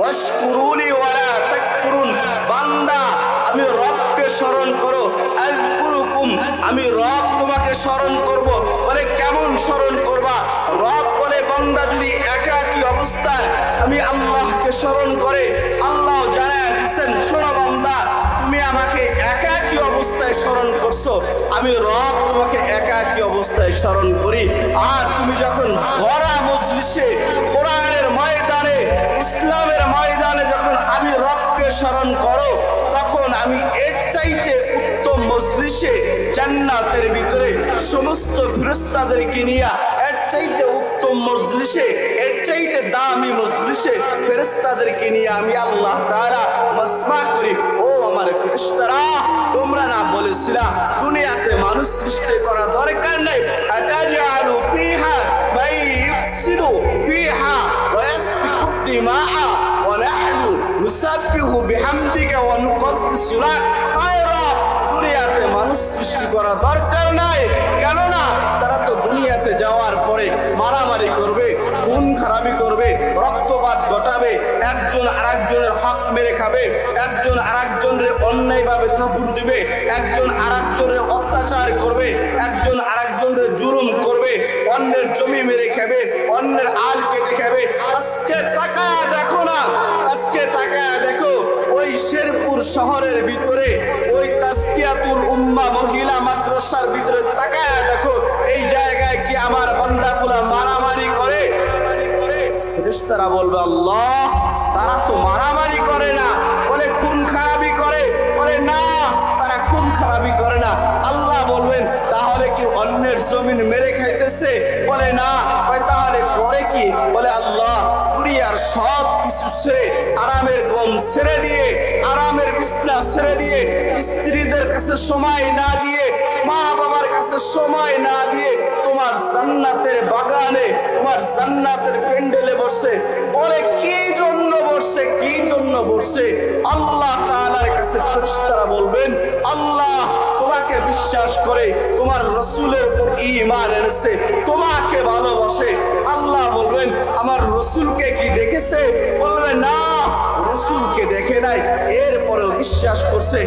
ওয়াশকুরুলি ওয়ালা তাকফুরুন। বান্দা আমি রবকে স্মরণ করো, আযকুরুকুম, আমি রব তোমাকে স্মরণ করব। বলে কেমন স্মরণ করবা? রব বলে বান্দা যদি একাকী অবস্থায় আমি আল্লাহকে স্মরণ করে, আল্লাহ জানায় দিচ্ছেন, শোনো বান্দা, তুমি আমাকে একাকী অবস্থায় স্মরণ করছো, আমি রব তোমাকে একাকী অবস্থায় স্মরণ করি। আর তুমি যখন ভরা মজলিসে, কোরআনের ময়দানে, ইসলামের ময়দানে যখন আমি রবকে স্মরণ করো, তখন আমি এর চাইতে উত্তম মজলিসে জান্নাতের ভিতরে সমস্ত ফেরেশতাদেরকে নিয়ে, এর চাইতে উত্তম মজলিসে, এর চাইতে দামি মজলিসে ফেরেশতাদেরকে নিয়ে আমি আল্লাহ তাআলা মাসমা করি। ও আমার ফেরেশতারা, তোমরা না বলেছিলা দুনিয়াতে মানুষ সৃষ্টি করা দরকার নাই? আতাজালু ফিহা মান ইফসিদু ফিহা ওয়া ইয়াসফিকু দিমাআ ওয়া নাহনু নুসাব্বিহু বিহামদিকা ওয়া নুকদ্দিসু লাক। আয় রব, দুনিয়াতে মানুষ সৃষ্টি করা দরকার নাই। কেননা তারা তো দুনিয়াতে যাওয়ার পরে মারামারি করবে, খুন খারাপি করবে, রক্তপাত ঘটাবে, একজন আরেকজনের হক মেরে খাবে, একজন আরেকজনের অন্যায়ভাবে থাপুড় দিবে, একজন আরেকজনের অত্যাচার করবে, একজন আরেকজনের জুলুম করবে, অন্যের জমি মেরে খাবে, অন্যের আল কেটে খাবে। আজকে তাকায় দেখো না, আজকে তাকায় দেখো ওই শেরপুর শহরের ভিতরে, ওই তাজকিয়াতুল উম্মাহ মহিলা মাদ্রাসার ভিতরে তাকায় দেখো, এই জায়গায় কি আমার বান্দাগুলা মারামারি করে? ফেরেশতারা বলবে, আল্লাহ, তারা তো মারামারি করে না। বলে খুন খারাপি করে? বলে না, তারা খুন খারাপি করে না। আল্লাহ বলবেন, তাহলে কি অন্যের জমিন মেরে খাইতেছে? বলে না। তাহলে করে কি? বলে আল্লাহ, দুনিয়ার সব কিছু ছেড়ে, আরামের গম ছেড়ে দিয়ে, আরামের বিছনা ছেড়ে দিয়ে, স্ত্রীদের কাছে সময় না দিয়ে, মা বাবার কাছে সময় না দিয়ে, তোমার জান্নাতের বাগানে, তোমার জান্নাতের প্যান্ডেলে বসে। বলে কি জন্য বসে? কি জন্য বসে? আল্লাহ তাআলার কাছে ফেরেশতারা বলবেন, আল্লাহ তোমাকে বিশ্বাস করে, তোমার রাসূলের উপর ঈমান এনেছে, তোমাকে ভালোবাসে। আল্লাহ বলবেন, আমার রাসূলকে কি দেখেছে? বলবে না, রাসূলকে দেখে নাই, এরপরেও বিশ্বাস করছে।